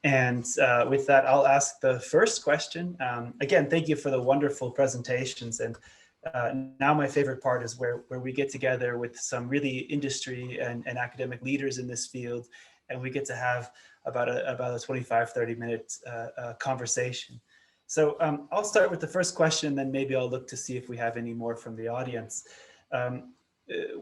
And with that, I'll ask the first question. Again, thank you for the wonderful presentations. And now my favorite part is where we get together with some really industry and academic leaders in this field, and we get to have about a 25, 30-minute conversation. So I'll start with the first question, then maybe I'll look to see if we have any more from the audience.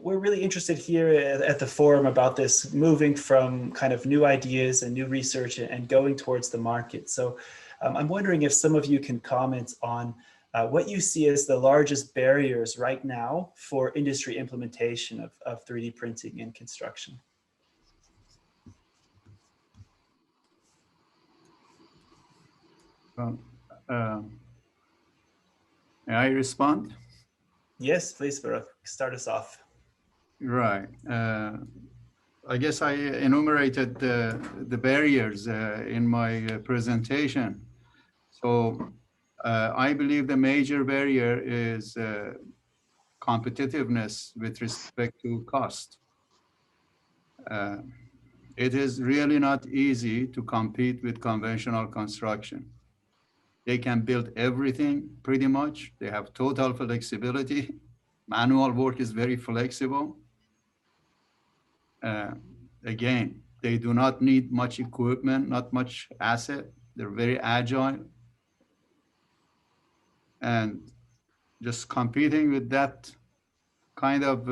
We're really interested here at the forum about this moving from kind of new ideas and new research and going towards the market. So I'm wondering if some of you can comment on what you see as the largest barriers right now for industry implementation of 3D printing in construction. May I respond? Yes, please, Behrokh, start us off. Right. I guess I enumerated the barriers in my presentation. So I believe the major barrier is competitiveness with respect to cost. It is really not easy to compete with conventional construction. They can build everything pretty much. They have total flexibility. Manual work is very flexible. Again, they do not need much equipment, not much asset. They're very agile. And just competing with that kind of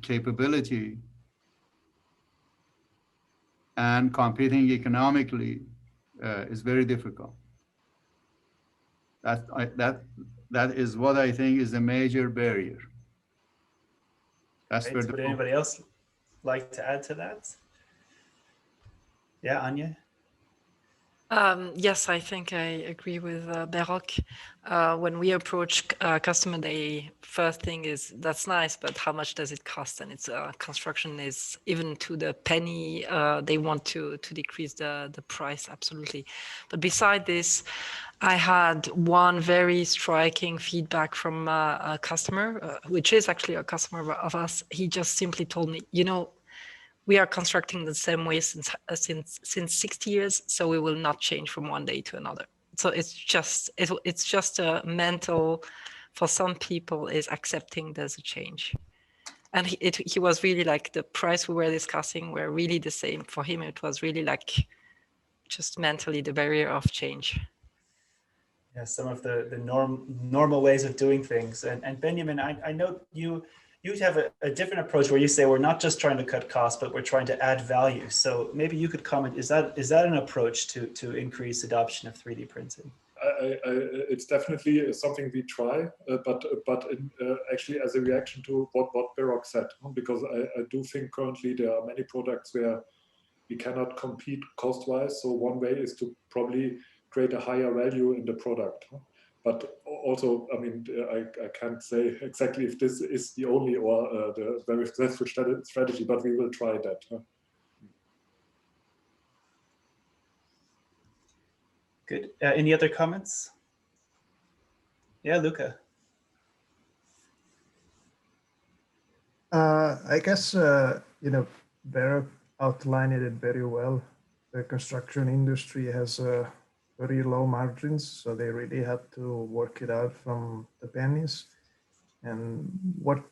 capability and competing economically is very difficult. That is what I think is a major barrier. That's Would anybody else like to add to that? Yeah, Agnés? Yes, I think I agree with Behrokh. When we approach customer, the first thing is, that's nice, but how much does it cost? And it's construction is even to the penny. They want to decrease the price, absolutely. But beside this, I had one very striking feedback from a customer, which is actually a customer of us. He just simply told me, you know, we are constructing the same way since 60 years, so we will not change from one day to another. So it's just a mental, for some people, is accepting there's a change. And he was really like, the price we were discussing were really the same. For him, it was really like just mentally the barrier of change. Yeah, some of the normal ways of doing things. And Benjamin, I know you have a different approach where you say we're not just trying to cut costs, but we're trying to add value. So maybe you could comment, is that an approach to increase adoption of 3D printing? It's definitely something we try, but actually as a reaction to what Behrokh said, because I do think currently there are many products where we cannot compete cost-wise. So one way is to probably create a higher value in the product. But also, I mean, I can't say exactly if this is the only or the very successful strategy, but we will try that. Good. Any other comments? Yeah, Luca. I guess, you know, Behrokh outlined it very well. The construction industry has very low margins, so they really have to work it out from the pennies. And what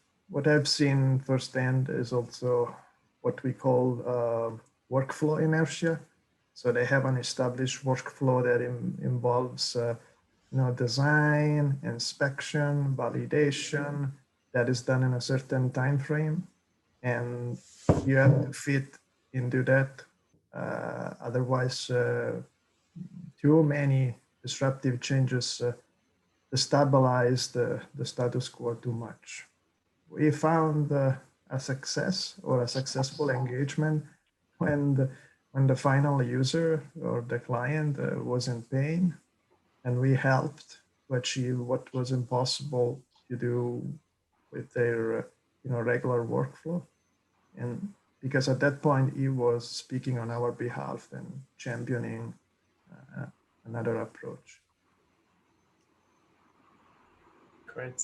I've seen firsthand is also what we call workflow inertia. So they have an established workflow that involves you know, design, inspection, validation that is done in a certain time frame, and you have to fit into that. Otherwise, too many disruptive changes destabilize the status quo too much. We found a success or a successful engagement when the final user or the client was in pain, and we helped to achieve what was impossible to do with their regular workflow. And because at that point he was speaking on our behalf and championing another approach. Great.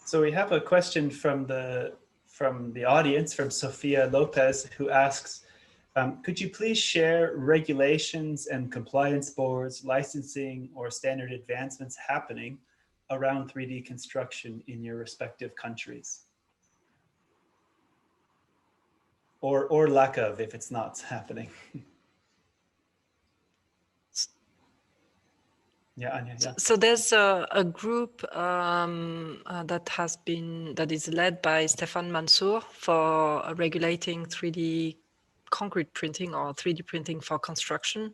So we have a question from the audience, from Sophia Lopez, who asks, Could you please share regulations and compliance boards, licensing, or standard advancements happening around 3D construction in your respective countries? Or lack of, if it's not happening. Yeah, Anya, yeah. So there's a group that is led by Stefan Mansour for regulating 3D concrete printing or 3D printing for construction.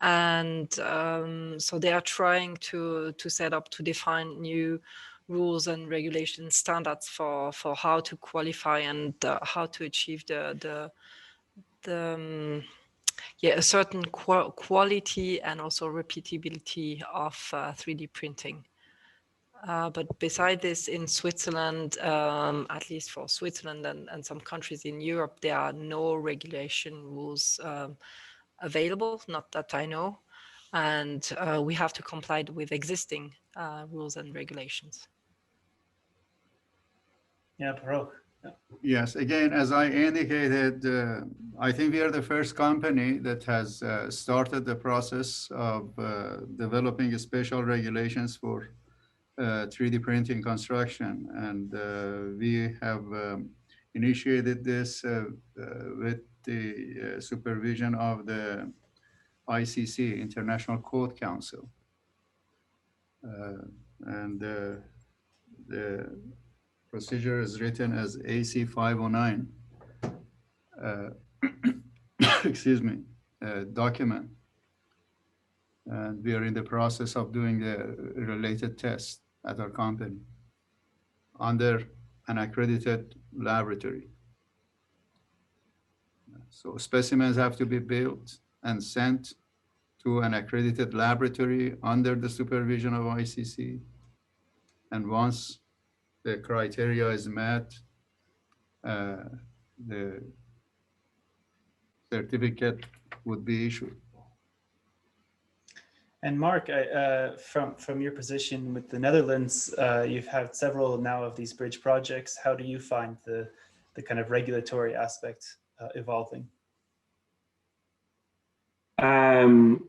And so they are trying to set up, to define new rules and regulation standards for how to qualify and how to achieve a certain quality and also repeatability of 3D printing. But beside this, in Switzerland, at least for Switzerland and some countries in Europe, there are no regulation rules available, not that I know. And we have to comply with existing rules and regulations. Yeah, Behrokh. Yes, again, as I indicated, I think we are the first company that has started the process of developing special regulations for 3D printing construction. And we have initiated this with the supervision of the ICC, International Code Council. And the procedure is written as AC 509, excuse me, document. And we are in the process of doing the related tests at our company under an accredited laboratory. So specimens have to be built and sent to an accredited laboratory under the supervision of ICC. And once the criteria is met, the certificate would be issued. And Mark, from your position with the Netherlands, you've had several now of these bridge projects. How do you find the kind of regulatory aspect evolving?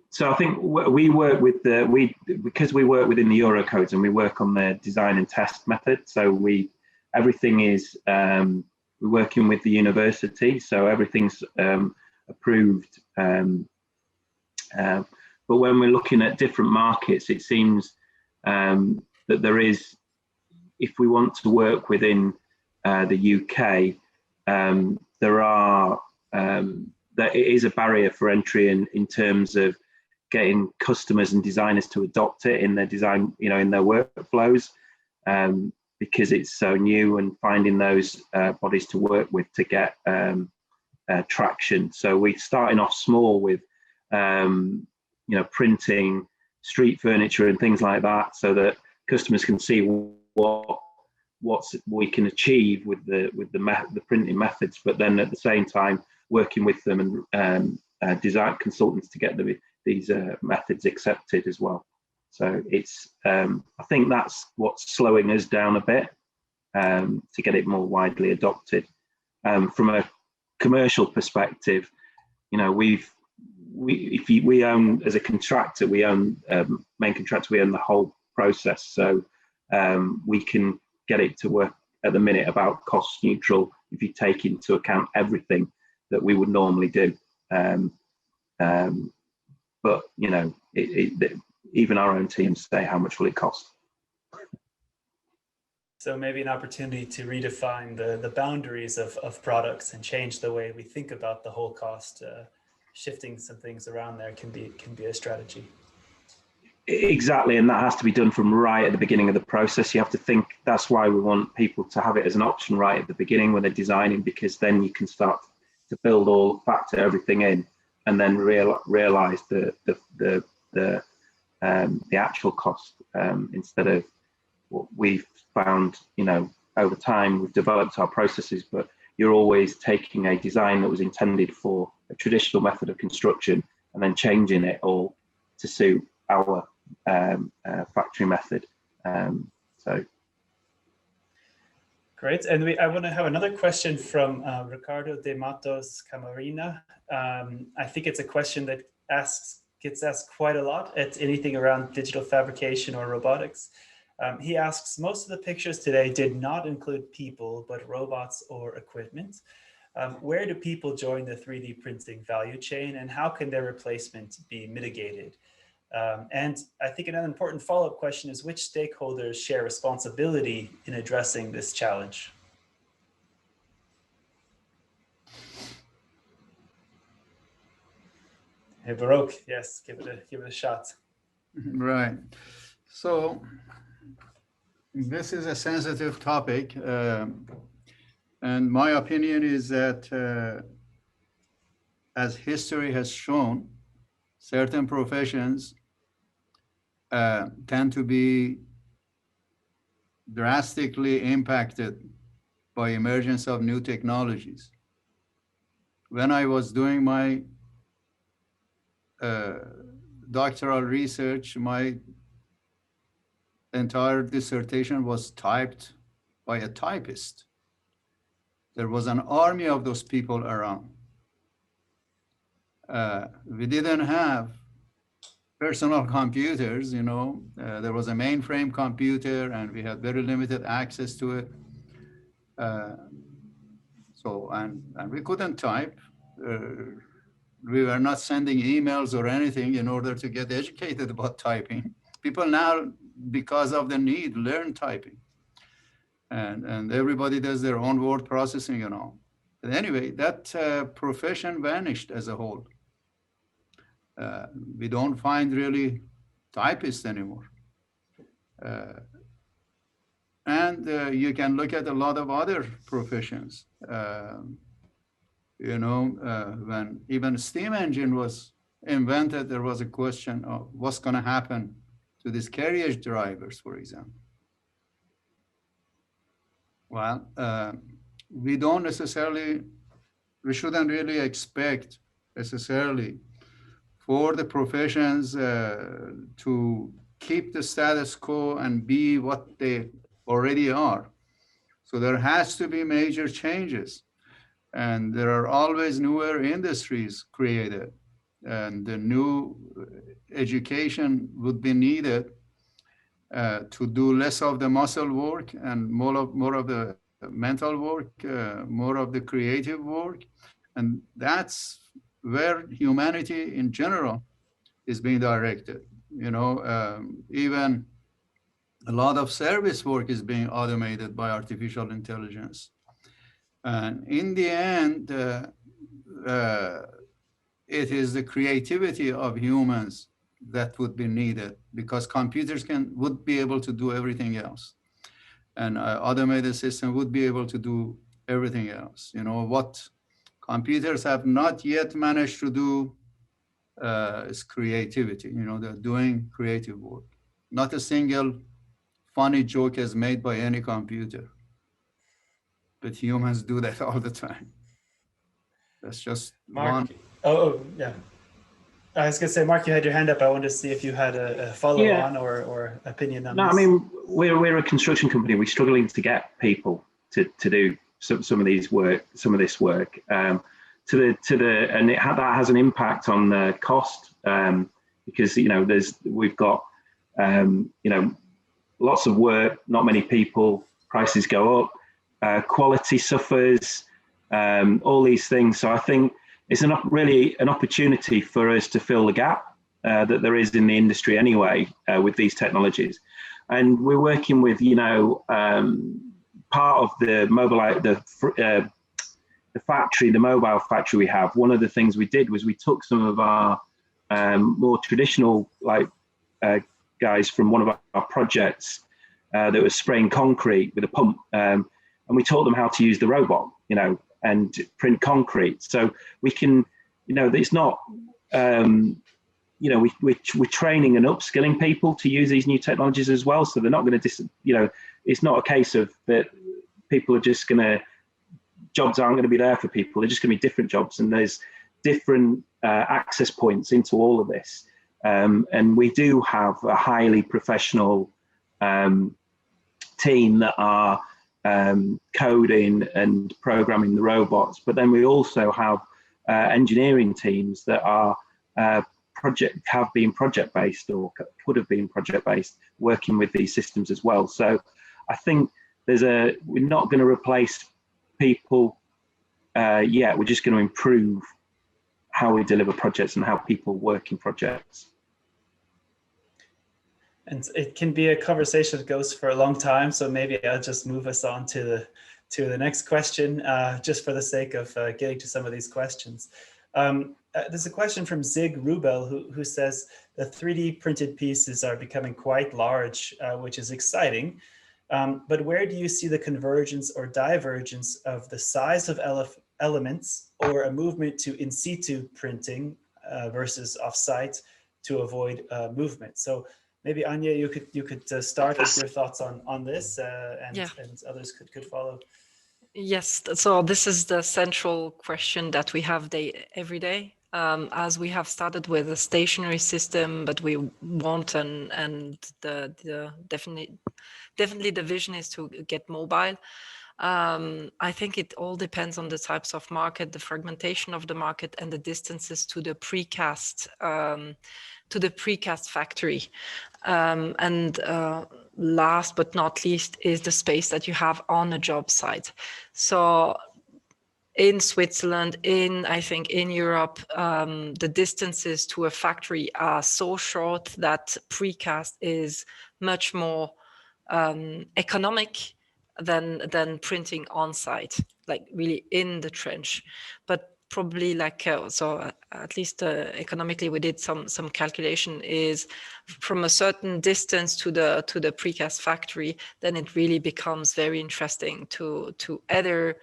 So I think we work with because we work within the Eurocodes and we work on the design and test method. So everything is we're working with the university, so everything's approved. But when we're looking at different markets, it seems that there is, if we want to work within the UK, there is a barrier for entry in terms of getting customers and designers to adopt it in their design, in their workflows, because it's so new, and finding those bodies to work with to get traction. So we're starting off small with printing street furniture and things like that, so that customers can see what we can achieve with the printing methods, but then at the same time working with them and design consultants to get these methods accepted as well. So it's I think that's what's slowing us down a bit to get it more widely adopted. From a commercial perspective, we own, as a contractor, we own main contractor, we own the whole process, so we can get it to work at the minute about cost neutral if you take into account everything that we would normally do. But even our own teams say, how much will it cost? So maybe an opportunity to redefine the boundaries of products and change the way we think about the whole cost. Shifting some things around there can be a strategy. Exactly, and that has to be done from right at the beginning of the process. You have to think, that's why we want people to have it as an option right at the beginning when they're designing, because then you can start to build factor everything in, and then realize the actual cost, instead of what we've found. Over time we've developed our processes, but you're always taking a design that was intended for a traditional method of construction and then changing it all to suit our Great. And I want to have another question from Ricardo de Matos Camarina. I think it's a question that gets asked quite a lot at anything around digital fabrication or robotics. He asks, most of the pictures today did not include people, but robots or equipment. Where do people join the 3D printing value chain, and how can their replacement be mitigated? And I think another important follow-up question is, which stakeholders share responsibility in addressing this challenge? Hey, Behrokh, yes, give it a shot. Right. So this is a sensitive topic, and my opinion is that as history has shown, certain professions tend to be drastically impacted by emergence of new technologies. When I was doing my doctoral research, my entire dissertation was typed by a typist. There was an army of those people around. We didn't have personal computers, you know. There was a mainframe computer and we had very limited access to it. And we couldn't type. We were not sending emails or anything in order to get educated about typing. People now, because of the need, learn typing. And everybody does their own word processing and all. But anyway, that profession vanished as a whole. We don't find really typists anymore. And you can look at a lot of other professions. You know, when even steam engine was invented, there was a question of what's going to happen to these carriage drivers, for example. Well, we shouldn't really expect necessarily for the professions to keep the status quo and be what they already are. So there has to be major changes. And there are always newer industries created, and the new education would be needed to do less of the muscle work and more of the mental work, more of the creative work. And that's where humanity in general is being directed. You know, even a lot of service work is being automated by artificial intelligence. And in the end, it is the creativity of humans that would be needed, because computers would be able to do everything else. And automated system would be able to do everything else. You know, what computers have not yet managed to do is creativity. You know, they're doing creative work. Not a single funny joke is made by any computer. But humans do that all the time. That's just Mark, one. Oh, yeah. I was going to say, Mark, you had your hand up. I wanted to see if you had a follow-on or opinion on this. No, I mean, we're a construction company. We're struggling to get people to do some of this work. And that has an impact on the cost, because we've got lots of work, not many people, prices go up. Quality suffers, all these things. So I think it's really an opportunity for us to fill the gap that there is in the industry anyway with these technologies. And we're working with, part of the mobile factory we have. One of the things we did was we took some of our more traditional guys from one of our projects that was spraying concrete with a pump. And we taught them how to use the robot, and print concrete. So we can, it's not, we're training and upskilling people to use these new technologies as well. So they're not going to, it's not a case of that people are just jobs aren't going to be there for people. They're just going to be different jobs. And there's different access points into all of this. And we do have a highly professional team that are coding and programming the robots, but then we also have engineering teams that are have been project-based or could have been project-based, working with these systems as well. So I think we're not going to replace people yet. We're just going to improve how we deliver projects and how people work in projects. And it can be a conversation that goes for a long time. So maybe I'll just move us on to the next question, just for the sake of getting to some of these questions. There's a question from Zig Rubel who says the 3D printed pieces are becoming quite large, which is exciting. But where do you see the convergence or divergence of the size of elements or a movement to in situ printing versus offsite to avoid movement? So maybe Agnés, you could start with your thoughts on this, and others could follow. Yes, so this is the central question that we have every day. As we have started with a stationary system, but we want and definitely the vision is to get mobile. I think it all depends on the types of market, the fragmentation of the market, and the distances to the precast factory. And last but not least is the space that you have on a job site. So in Switzerland, I think in Europe, the distances to a factory are so short that precast is much more economic than printing on site, like really in the trench. But probably at least economically, we did some calculation is from a certain distance to the precast factory, then it really becomes very interesting to either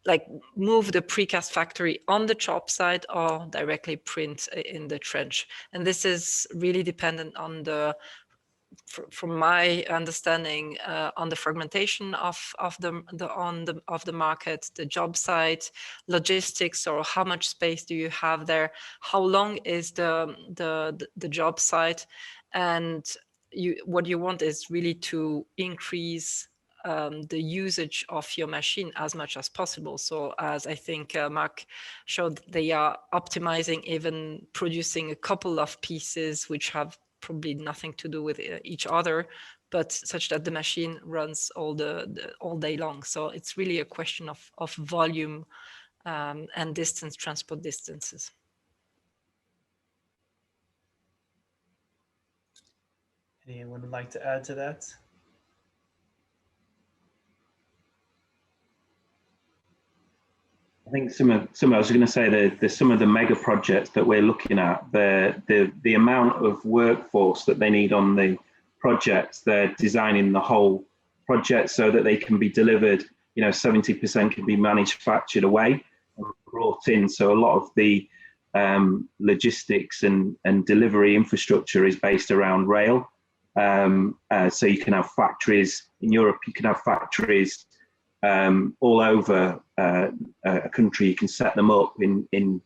like move the precast factory on the job site or directly print in the trench. And this is really dependent on from my understanding, on the fragmentation of the market, the job site, logistics, or how much space do you have there? How long is the job site? And what you want is really to increase the usage of your machine as much as possible. So as I think Mark showed, they are optimizing, even producing a couple of pieces which have probably nothing to do with each other, but such that the machine runs all day long. So it's really a question of volume and transport distances. Anyone would like to add to that? I think I was going to say there's some of the mega projects that we're looking at. The amount of workforce that they need on the projects, they're designing the whole project so that they can be delivered. 70% can be manufactured away and brought in. So a lot of the logistics and delivery infrastructure is based around rail. So you can have factories in Europe. You can have factories all over a country. You can set them up in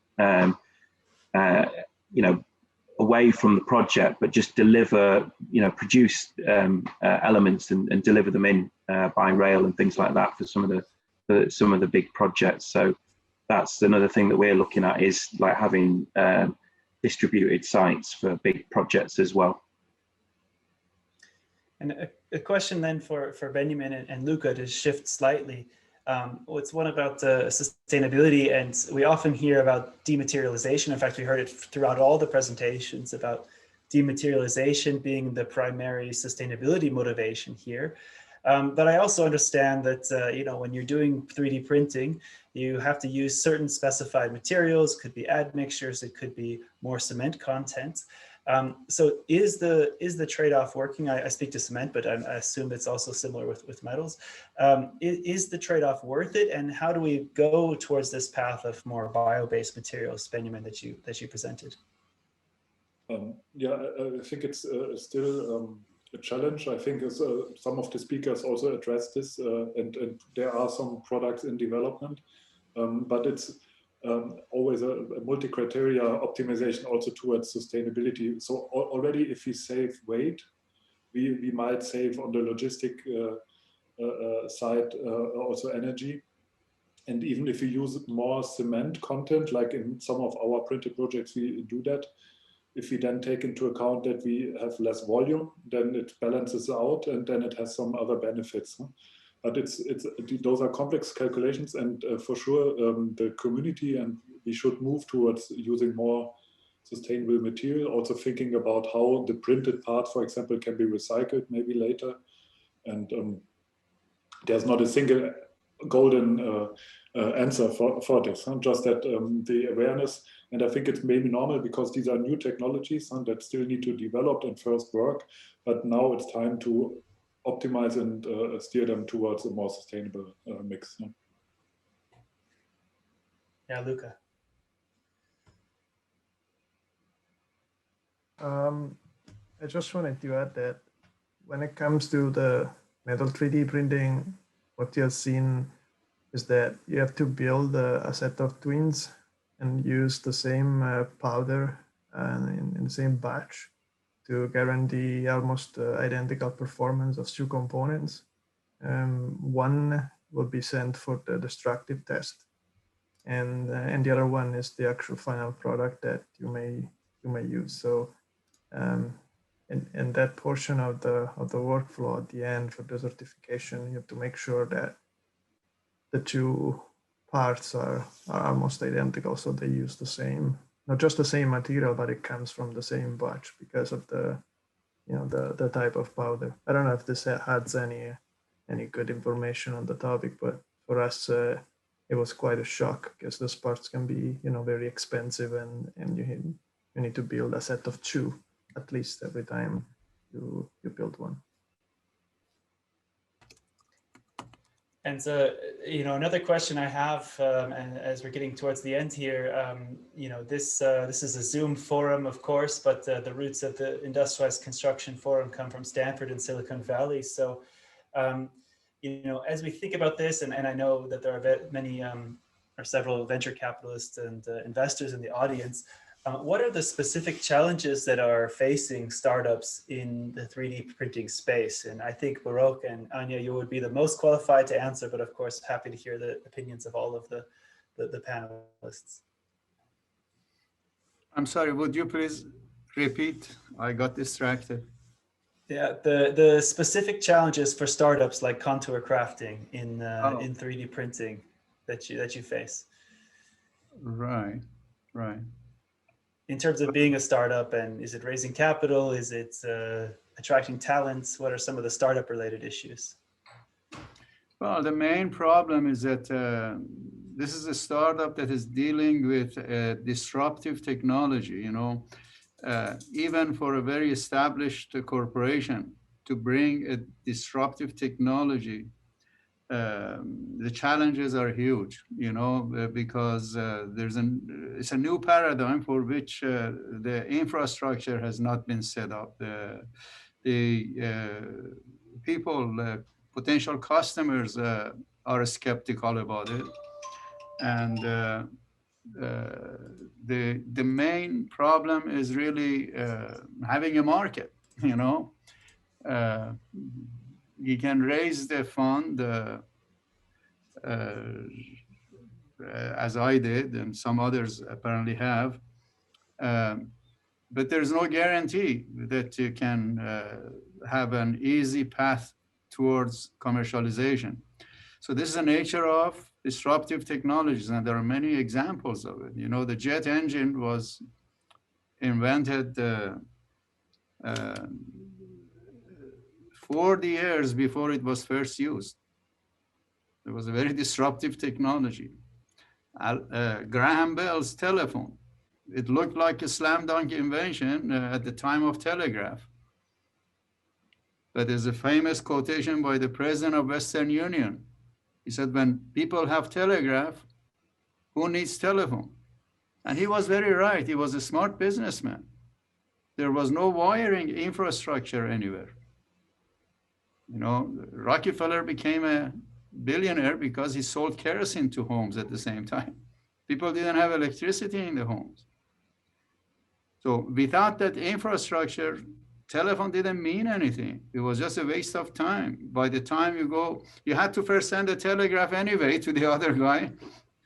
away from the project, but just deliver, produce elements and deliver them in by rail and things like that for some of the big projects. So that's another thing that we're looking at, is like having distributed sites for big projects as well. And a question then for Benjamin and Luca to shift slightly. It's one about sustainability, and we often hear about dematerialization. In fact, we heard it throughout all the presentations about dematerialization being the primary sustainability motivation here. But I also understand that, when you're doing 3D printing, you have to use certain specified materials. Could be admixtures, it could be more cement content. So is the trade-off working? I speak to cement, but I assume it's also similar with metals. Is the trade-off worth it? And how do we go towards this path of more bio-based materials, Benjamin, that you presented? I think it's still a challenge. I think some of the speakers also addressed this, and there are some products in development, but it's always a multi-criteria optimization also towards sustainability. So already if we save weight, we might save on the logistic side also energy. And even if we use more cement content, like in some of our printed projects, we do that. If we then take into account that we have less volume, then it balances out, and then it has some other benefits. Huh? But those are complex calculations, and for sure the community, and we should move towards using more sustainable material. Also thinking about how the printed part, for example, can be recycled maybe later. And there's not a single golden answer for this, huh? Just that the awareness, and I think it's maybe normal because these are new technologies that still need to develop and first work, but now it's time to optimize and steer them towards a more sustainable mix. Huh? Yeah, Luca. I just wanted to add that when it comes to the metal 3D printing, what you have seen is that you have to build a set of twins and use the same powder in the same batch to guarantee almost identical performance of two components. One will be sent for the destructive test, and the other one is the actual final product that you may use. So in that portion of the workflow at the end for the certification, you have to make sure that the two parts are almost identical, so they use the same, not just the same material, but it comes from the same batch because of the type of powder. I don't know if this adds any good information on the topic, but for us it was quite a shock because those parts can be very expensive, and you need to build a set of two at least every time you build one. And so, another question I have, and as we're getting towards the end here, this is a Zoom forum, of course, but the roots of the Industrialized Construction Forum come from Stanford and Silicon Valley. So, as we think about this, and I know that there are many or several venture capitalists and investors in the audience, what are the specific challenges that are facing startups in the 3D printing space? And I think Behrokh and Agnés, you would be the most qualified to answer, but of course, happy to hear the opinions of all of the panelists. I'm sorry, would you please repeat? I got distracted. Yeah, the specific challenges for startups like contour crafting in 3D printing that you face. Right. In terms of being a startup, and is it raising capital? Is it attracting talents? What are some of the startup related issues? Well, the main problem is that this is a startup that is dealing with disruptive technology. Even for a very established corporation to bring a disruptive technology, the challenges are huge, because it's a new paradigm for which the infrastructure has not been set up. The people, potential customers are skeptical about it. And the main problem is really having a market, You can raise the fund as I did, and some others apparently have, but there's no guarantee that you can have an easy path towards commercialization. So this is the nature of disruptive technologies, and there are many examples of it. The jet engine was invented 40 years before it was first used. It was a very disruptive technology. Graham Bell's telephone, it looked like a slam dunk invention at the time of telegraph. But there's a famous quotation by the president of Western Union. He said, when people have telegraph, who needs telephone? And he was very right. He was a smart businessman. There was no wiring infrastructure anywhere. Rockefeller became a billionaire because he sold kerosene to homes at the same time. People didn't have electricity in the homes. So without that infrastructure, telephone didn't mean anything. It was just a waste of time. By the time you go, you had to first send a telegraph anyway to the other guy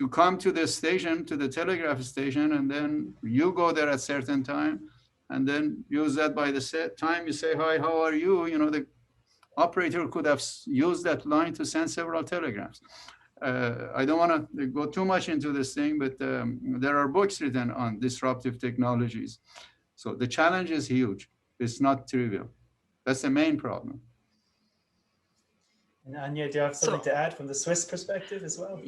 to come to the station, to the telegraph station, and then you go there at certain time, and then use that by the set time you say, hi, how are you? You know, the operator could have used that line to send several telegrams. I don't want to go too much into this thing, but there are books written on disruptive technologies. So the challenge is huge. It's not trivial. That's the main problem. And Anya, do you have something to add from the Swiss perspective as well?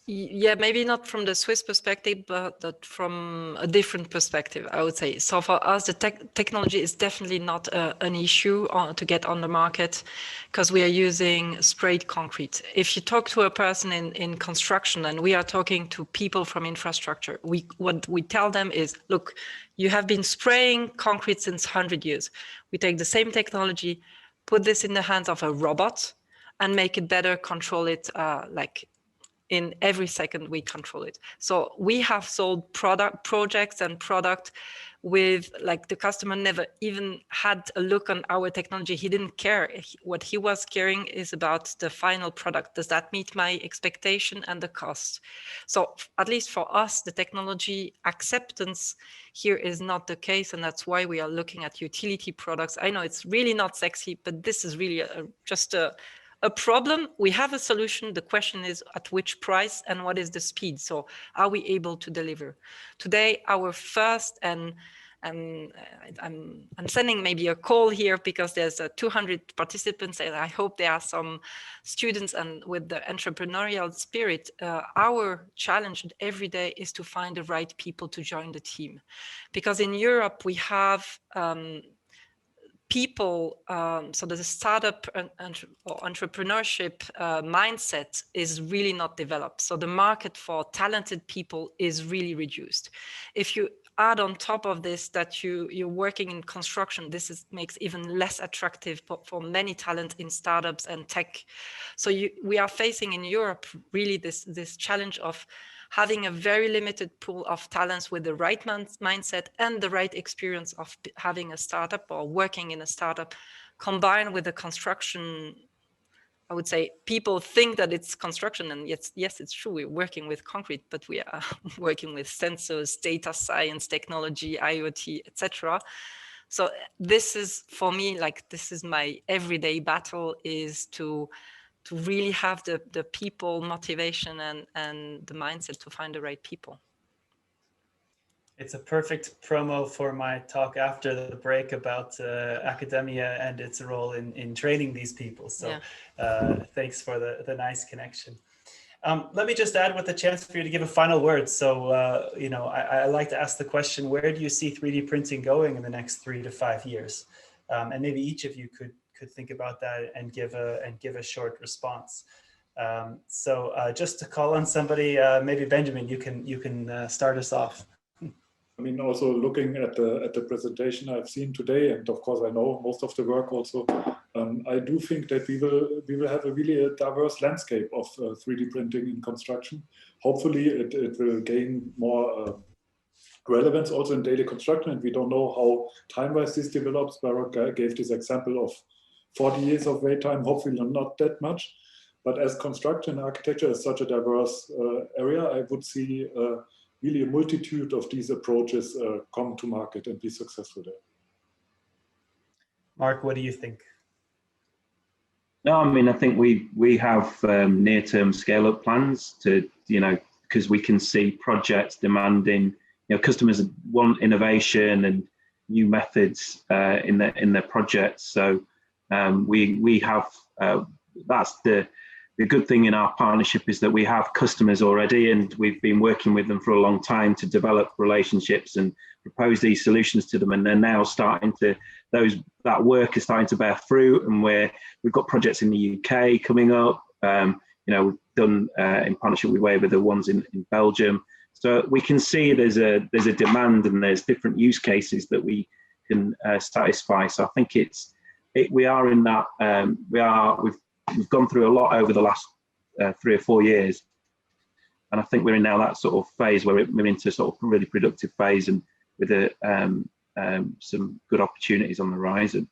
Yeah, maybe not from the Swiss perspective, but from a different perspective, I would say. So for us, the technology is definitely not an issue to get on the market, because we are using sprayed concrete. If you talk to a person in construction, and we are talking to people from infrastructure, what we tell them is, look, you have been spraying concrete since 100 years. We take the same technology, put this in the hands of a robot, and make it better, control it like in every second we control it. So we have sold projects and product with, like, the customer never even had a look on our technology. He didn't care. What he was caring is about the final product. Does that meet my expectation and the cost? So at least for us, the technology acceptance here is not the case. And that's why we are looking at utility products. I know it's really not sexy, but this is really just a problem. We have a solution. The question is at which price and what is the speed? So are we able to deliver? Today, our first, and I'm sending maybe a call here because there's 200 participants, and I hope there are some students and with the entrepreneurial spirit. Our challenge every day is to find the right people to join the team. Because in Europe, we have people, so the startup or entrepreneurship mindset is really not developed. So the market for talented people is really reduced. If you add on top of this that you're working in construction, this makes even less attractive for many talent in startups and tech. So we are facing in Europe really this challenge of having a very limited pool of talents with the right mindset and the right experience of having a startup or working in a startup, combined with the construction. I would say people think that it's construction, and yes, it's true. We're working with concrete, but we are working with sensors, data science, technology, IoT, etc. So this is, for me, like, this is my everyday battle, is to really have the people motivation and the mindset to find the right people. It's a perfect promo for my talk after the break about academia and its role in training these people. So yeah. Thanks for the nice connection. Let me just add with the chance for you to give a final word. So, you know, I like to ask the question, where do you see 3D printing going in the next 3 to 5 years? And maybe each of you could think about that and give a short response. So just to call on somebody, maybe Benjamin, you can start us off. I mean, also looking at the presentation I've seen today, and of course I know most of the work also, I do think that we will have a really diverse landscape of 3D printing in construction. Hopefully it will gain more relevance also in daily construction, and we don't know how time-wise this develops. Behrokh gave this example of 40 years of wait time, hopefully not that much. But as construction and architecture is such a diverse area, I would see really a multitude of these approaches come to market and be successful there. Mark, what do you think? No, I mean, I think we have near-term scale-up plans to, you know, because we can see projects demanding, you know, customers want innovation and new methods in their projects. So we have, that's the good thing in our partnership, is that we have customers already, and we've been working with them for a long time to develop relationships and propose these solutions to them. And they're now starting to, that work is starting to bear fruit, and we've got projects in the UK coming up. You know, we've done in partnership with the ones in Belgium. So we can see there's a demand, and there's different use cases that we can satisfy. So I think we are in that, we've gone through a lot over the last 3 or 4 years. And I think we're in now that sort of phase where we're into sort of really productive phase, and with some good opportunities on the horizon.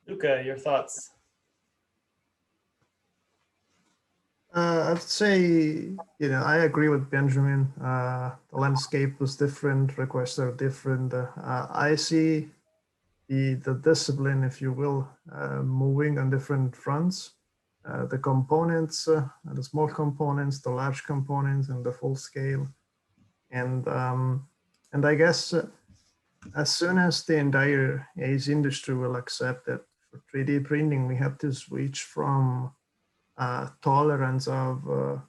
Luca, your thoughts? I'd say, I agree with Benjamin. The landscape was different, requests are different. I see the discipline, if you will, moving on different fronts. The components, the small components, the large components, and the full scale. And I guess as soon as the entire ACE industry will accept that for 3D printing, we have to switch from tolerance of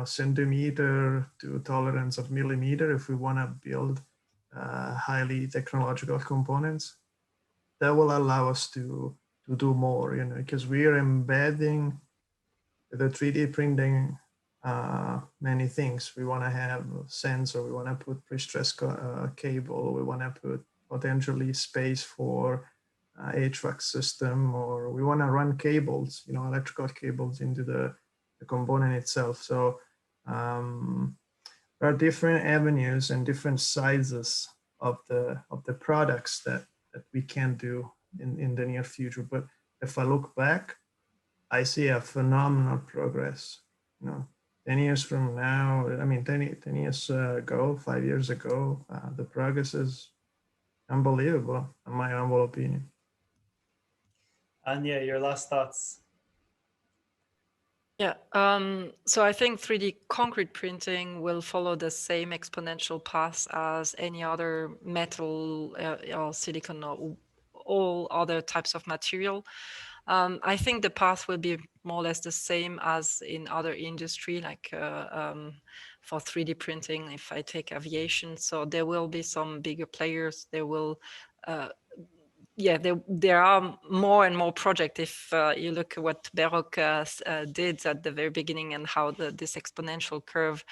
centimeter to tolerance of millimeter if we want to build highly technological components. That will allow us to do more, because we are embedding the 3D printing many things. We want to have sensor, we want to put pre-stress cable, we want to put potentially space for HVAC system, or we want to run cables, electrical cables into the component itself. So there are different avenues and different sizes of the products that we can do in the near future. But if I look back, I see a phenomenal progress. 10 years from now, 10 years ago, 5 years ago, the progress is unbelievable, in my humble opinion. Anya, your last thoughts? Yeah, so I think 3D concrete printing will follow the same exponential path as any other metal or silicon or all other types of material. I think the path will be more or less the same as in other industry, like for 3D printing, if I take aviation. So there will be some bigger players. There will there are more and more projects. If you look at what Behrokh did at the very beginning and how this exponential curve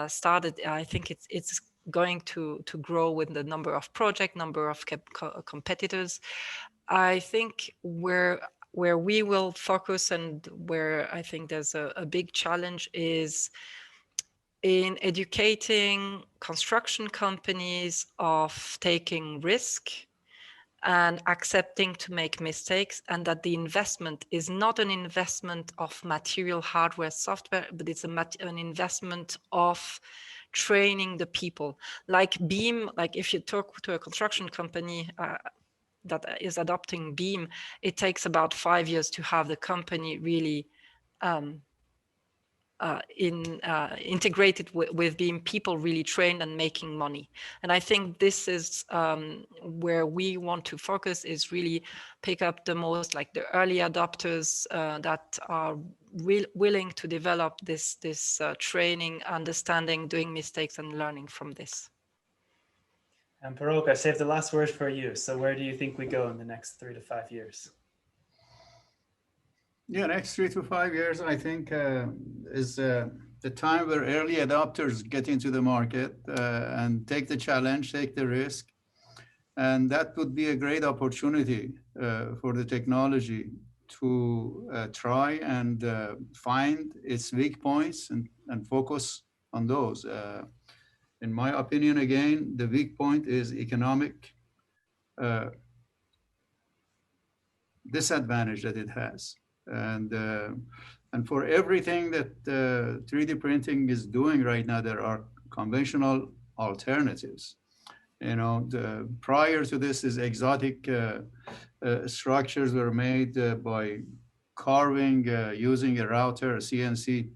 started, I think it's going to grow with the number of projects, number of competitors. I think where we will focus and where I think there's a big challenge is in educating construction companies of taking risk and accepting to make mistakes, and that the investment is not an investment of material, hardware, software, but it's an investment of training the people. Like BEAM, like if you talk to a construction company that is adopting BEAM, it takes about 5 years to have the company really integrated with being people really trained and making money. And I think this is where we want to focus, is really pick up the most, like the early adopters that are willing to develop this training, understanding, doing mistakes and learning from this. And Behrokh, I saved the last word for you. So where do you think we go in the next 3 to 5 years? Yeah, next 3 to 5 years, I think, is the time where early adopters get into the market and take the challenge, take the risk. And that would be a great opportunity for the technology to try and find its weak points and focus on those. In my opinion, again, the weak point is economic disadvantage that it has. And for everything that 3D printing is doing right now, there are conventional alternatives. Prior to this, is exotic structures were made by carving using a router, a CNC,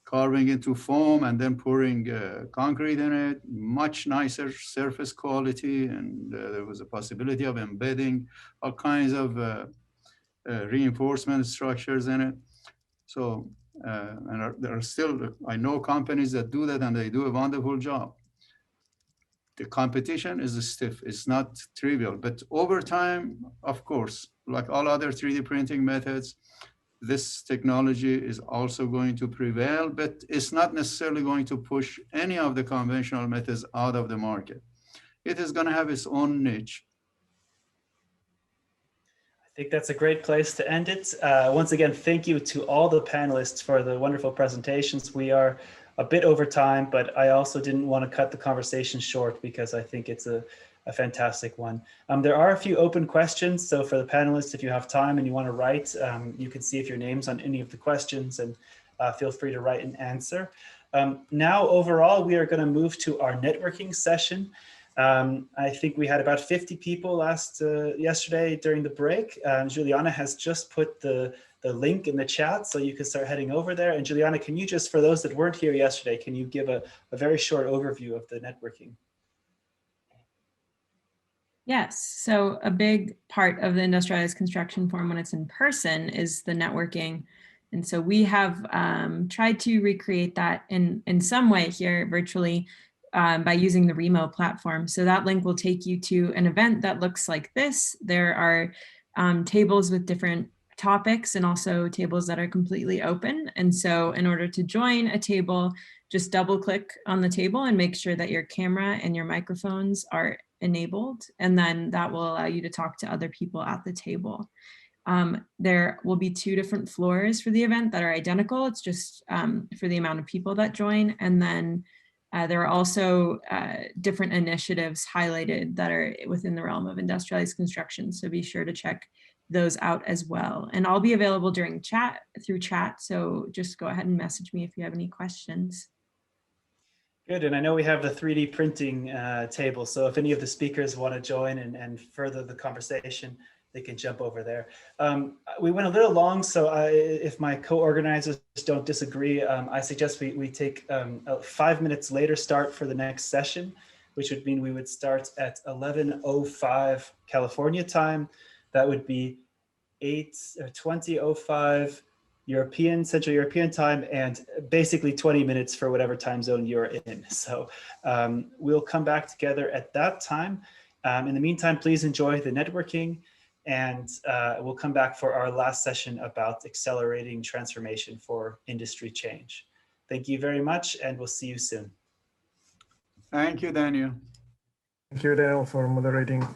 carving into foam and then pouring concrete in it. Much nicer surface quality, and there was a possibility of embedding all kinds of reinforcement structures in it. So, and there are still, I know companies that do that and they do a wonderful job. The competition is stiff, it's not trivial, but over time, of course, like all other 3D printing methods, this technology is also going to prevail, but it's not necessarily going to push any of the conventional methods out of the market. It is going to have its own niche. I think that's a great place to end it. Once again, thank you to all the panelists for the wonderful presentations. We are a bit over time, but I also didn't want to cut the conversation short because I think it's a fantastic one. There are a few open questions. So for the panelists, if you have time and you want to write, you can see if your name's on any of the questions, and feel free to write an answer. Now, overall, we are going to move to our networking session. I think we had about 50 people yesterday during the break. Juliana has just put the link in the chat, so you can start heading over there. And Juliana, can you just, for those that weren't here yesterday, can you give a very short overview of the networking? Yes, so a big part of the industrialized construction forum when it's in person is the networking. And so we have tried to recreate that in some way here virtually by using the Remo platform. So that link will take you to an event that looks like this. There are tables with different topics and also tables that are completely open. And so in order to join a table, just double click on the table and make sure that your camera and your microphones are enabled. And then that will allow you to talk to other people at the table. There will be 2 different floors for the event that are identical. It's just for the amount of people that join. And then there are also different initiatives highlighted that are within the realm of industrialized construction. So be sure to check those out as well. And I'll be available during through chat. So just go ahead and message me if you have any questions. Good, and I know we have the 3D printing table. So if any of the speakers want to join and further the conversation, they can jump over there. We went a little long, so if my co-organizers don't disagree, I suggest we take a 5 minutes later start for the next session, which would mean we would start at 11:05 California time. That would be 20:05 Central European time, and basically 20 minutes for whatever time zone you're in. So we'll come back together at that time. In the meantime, please enjoy the networking, and we'll come back for our last session about accelerating transformation for industry change. Thank you very much, and we'll see you soon. Thank you, Daniel. Thank you, Daniel, for moderating.